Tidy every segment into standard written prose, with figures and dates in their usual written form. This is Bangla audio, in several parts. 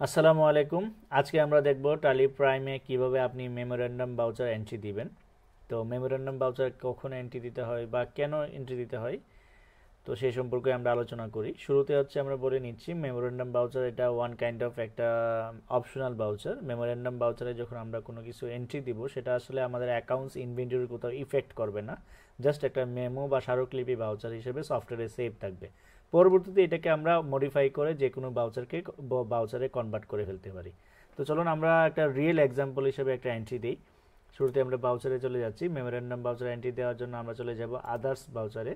আসসালামু আলাইকুম। আজকে আমরা দেখব টালি প্রাইমে কিভাবে আপনি মেমোরেন্ডাম ভাউচার এন্ট্রি দিবেন। তো মেমোরেন্ডাম ভাউচার কখন এন্ট্রি দিতে হয় বা কেন এন্ট্রি দিতে হয়, তো সেই সম্পর্কে আমরা আলোচনা করি। শুরুতে আমরা বলে নিচ্ছি মেমোরেন্ডাম ভাউচার এটা ওয়ান কাইন্ড অফ একটা অপশনাল ভাউচার। মেমোরেন্ডাম ভাউচারে যখন আমরা কোনো কিছু এন্ট্রি দিব সেটা আসলে আমাদের অ্যাকাউন্টস ইনভেন্টরি কোথাও ইফেক্ট করবে না, জাস্ট একটা মেমো বা স্মারকলিপি ভাউচার হিসেবে সফটওয়্যারে সেভ থাকবে। পরবর্তীতে এটাকে আমরা মডিফাই করে যে কোনো ভাউচারে কনভার্ট করে ফেলতে পারি। তো চলুন আমরা একটা রিয়েল এক্সাম্পল হিসেবে একটা এন্ট্রি দিই। শুরুতে আমরা ভাউচারে চলে যাচ্ছি। মেমোরেন্ডাম ভাউচার এন্ট্রি দেওয়ার জন্য আমরা চলে যাব আদার্স ভাউচারে।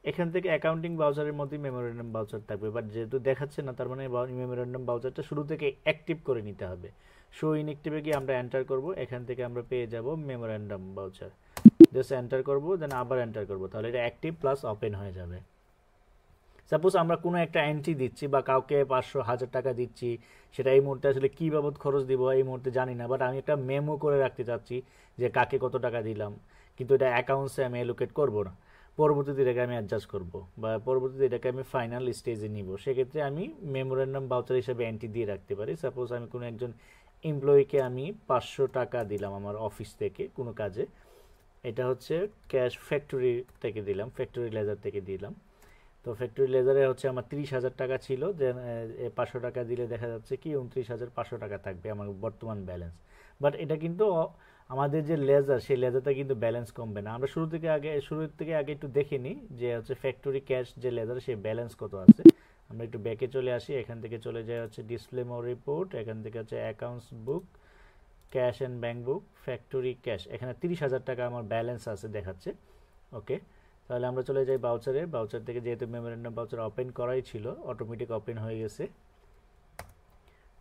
এখান থেকে অ্যাকাউন্টিং ভাউচারের মধ্যে মেমোরেন্ডাম ভাউচার থাকবে, বাট যেহেতু দেখাচ্ছে না তার মানে মেমোরেন্ডাম ভাউচারটা শুরু থেকে অ্যাক্টিভ করে নিতে হবে। শো ইনঅ্যাক্টিভে গিয়ে আমরা এন্টার করব, এখান থেকে আমরা পেয়ে যাব মেমোরেন্ডাম ভাউচার। জাস্ট এন্টার করব, দেন আবার এন্টার করব, তাহলে এটা অ্যাক্টিভ প্লাস ওপেন হয়ে যাবে। সাপোজ আমরা কোনো একটা এন্ট্রি দিচ্ছি বা কাউকে 500 1000 টাকা দিচ্ছি, সেটা এই মুহূর্তে আসলে কী বাবদ খরচ দিব এই মুহূর্তে জানি না, বাট আমি একটা মেমো করে রাখতে চাচ্ছি যে কাকে কত টাকা দিলাম, কিন্তু এটা অ্যাকাউন্টসে আমি অ্যালোকেট করবো না। পরবর্তীতে এটাকে আমি অ্যাডজাস্ট করব বা পরবর্তীতে এটাকে আমি ফাইনাল স্টেজে নিব, সেক্ষেত্রে আমি মেমোরেন্ডাম ভাউচার হিসেবে এন্ট্রি দিয়ে রাখতে পারি। সাপোজ আমি কোনো একজন এমপ্লয়িকে আমি 500 টাকা দিলাম আমার অফিস থেকে কোনো কাজে, এটা হচ্ছে ক্যাশ ফ্যাক্টরি থেকে দিলাম, ফ্যাক্টরি লেজার থেকে দিলাম। তো ফ্যাক্টরি লেজারে আমার 30,000 টাকা ছিল, যে 500 টাকা দিলে দেখা যাচ্ছে কি 29,500 টাকা থাকবে আমার বর্তমান ব্যালেন্স। বাট এটা কিন্তু আমাদের যে লেজার, সেই লেজারটা কিন্তু ব্যালেন্স কমবে না। আমরা শুরু থেকে আগে একটু দেখে নিই যে ফ্যাক্টরি ক্যাশ যে লেজার, সেই ব্যালেন্স কত আছে। আমরা একটু ব্যাকে চলে আসি, এখান থেকে চলে যায় ডিসপ্লে মোর রিপোর্ট, এখান থেকে accounts book, cash and bank book, factory cash. এখানে 30,000 টাকা আমার ব্যালেন্স আছে দেখাচ্ছে। ওকে, তাহলে আমরা চলে যাই ভাউচারে। ভাউচার থেকে যেহেতু মেমোরেন্ডাম ভাউচার ওপেন করাই ছিল, অটোমেটিক ওপেন হয়ে গেছে।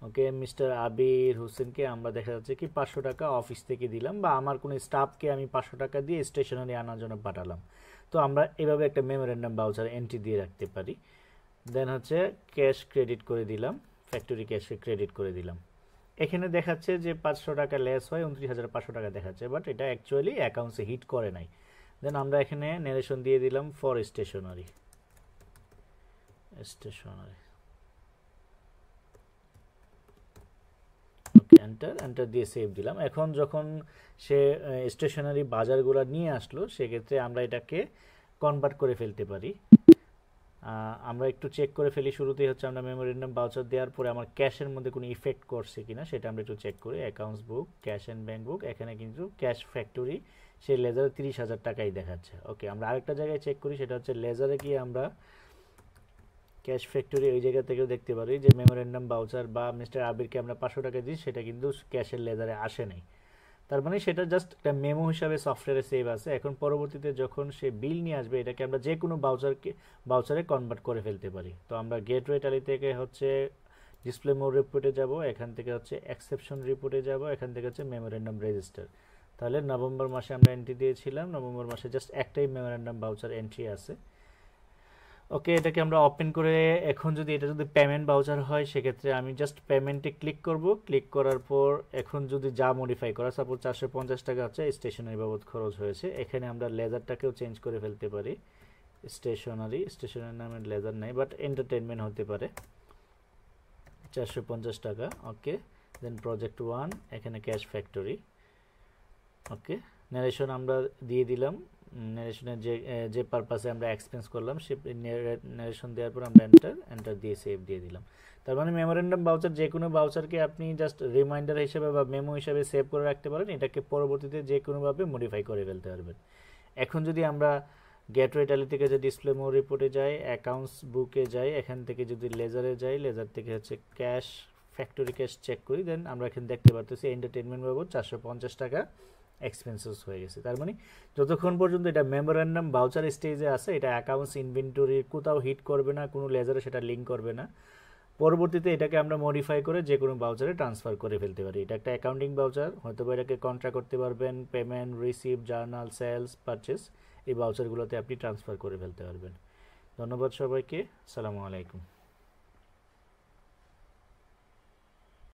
ওকে, মিস্টার আবির হোসেনকে আমরা দেখা যাচ্ছে কি 500 টাকা অফিস থেকে দিলাম, বা আমার কোনো স্টাফকে আমি 500 টাকা দিয়ে স্টেশনারি আনার জন্য পাঠালাম। তো আমরা এভাবে একটা মেমোরেন্ডাম ভাউচার এন্ট্রি দিয়ে রাখতে পারি। দেন ক্যাশ ক্রেডিট করে দিলাম, ফ্যাক্টরি ক্যাশে ক্রেডিট করে দিলাম। এখানে দেখাচ্ছে যে 500 টাকা লেস হয়, 29,500 টাকা দেখাচ্ছে, বাট এটা অ্যাকচুয়ালি অ্যাকাউন্টসে হিট করে নাই। দেন আমরা এখানে নারেশন দিয়ে দিলাম for stationery. Okay, enter enter দিয়ে সেভ দিলাম। এখন যখন সে স্টেশনারি বাজারগুলো নিয়ে আসলো, সেক্ষেত্রে আমরা এটাকে কনভার্ট করে ফেলতে পারি। আমরা একটু চেক করে ফেলি। শুরুতেই আমরা মেমোরেন্ডাম ভাউচার দেওয়ার পরে আমার ক্যাশের মধ্যে কোনো ইফেক্ট করছে কিনা সেটা আমরা একটু চেক করি। Accounts book, cash and bank বুক, এখানে কিন্তু ক্যাশ ফ্যাক্টরি সেই লেজারে 30,000 টাকাই দেখাচ্ছে। ওকে, আমরা আরেকটা জায়গায় চেক করি, সেটা লেজারে গিয়ে আমরা ক্যাশ ফ্যাক্টরি ওই জায়গা থেকেও দেখতে পারি যে মেমোরেন্ডাম ভাউচার বা মিস্টার আবিরকে আমরা 500 টাকা দিই, সেটা কিন্তু ক্যাশের লেজারে আসে নাই। তার মানে সেটা জাস্ট একটা মেমো হিসাবে সফটওয়্যারে সেভ আছে। এখন পরবর্তীতে যখন সে বিল নিয়ে আসবে, এটাকে আমরা যে কোনো ভাউচারে কনভার্ট করে ফেলতে পারি। তো আমরা গেটওয়ে টালি থেকে ডিসপ্লে মোড রিপোর্টে যাব, এখান থেকে এক্সেপশন রিপোর্টে যাব, এখান থেকে মেমোরেন্ডাম রেজিস্টার। তাহলে নভেম্বর মাসে আমরা এন্ট্রি দিয়েছিলাম, নভেম্বর মাসে জাস্ট একটাই মেমোরেন্ডাম ভাউচার এন্ট্রি আছে। ওকে, এটাকে আমরা ওপেন করে এখন এটা যদি পেমেন্ট ভাউচার হয়, সেক্ষেত্রে আমি জাস্ট পেমেন্টে ক্লিক করব। ক্লিক করার পর এখন যদি যা মডিফাই করা, সাপোজ 450 টাকা স্টেশনারি বাবদ খরচ হয়েছে, এখানে আমরা লেজারটাকেও চেঞ্জ করে ফেলতে পারি। স্টেশনারি নামের লেজার নাই, বাট এন্টারটেনমেন্ট হতে পারে। 450 টাকা। ওকে, দেন প্রজেক্ট 1, এখানে ক্যাশ ফ্যাক্টরি। ওকে, নারেশন আমরা দিয়ে দিলাম। নারেশনের যে পারপাসে আমরা এক্সপেন্স করলাম, সে নারেশন দেওয়ার পর আমরা এন্টার দিয়ে সেভ দিয়ে দিলাম। তার মানে মেমোরেন্ডাম ভাউচার যে কোনো ভাউচারকে আপনি জাস্ট রিমাইন্ডার হিসেবে বা মেমো হিসেবে সেভ করে রাখতে পারেন, এটাকে পরবর্তীতে যে কোনোভাবে মডিফাই করে ফেলতে পারবেন। এখন যদি আমরা গেটওয়ে টালি থেকে ডিসপ্লে মোর রিপোর্টে যাই, অ্যাকাউন্টস বুকে যাই, এখান থেকে যদি লেজারে যাই, লেজার থেকে ক্যাশ ফ্যাক্টরি ক্যাশ চেক করি, দেন আমরা এখানে দেখতে পারতেছি এন্টারটেনমেন্ট বাবদ 450 টাকা এক্সপেন্সেস হয়ে গেছে। তার মানে যতক্ষণ পর্যন্ত এটা মেমোরেন্ডাম ভাউচার স্টেজে আছে, এটা অ্যাকাউন্টস ইনভেন্টরি কোথাও হিট করবে না, কোনো লেজারে সেটা লিঙ্ক করবে না। পরবর্তীতে এটাকে আমরা মডিফাই করে যে কোনো ভাউচারে ট্রান্সফার করে ফেলতে পারি। এটা একটা অ্যাকাউন্টিং ভাউচার, হয়তো এটাকে কন্ট্রাক্ট করতে পারবেন, payment, receive, journal, sales, purchase, এই ভাউচারগুলোতে আপনি ট্রান্সফার করে ফেলতে পারবেন। ধন্যবাদ সবাইকে, আসসালামু আলাইকুম।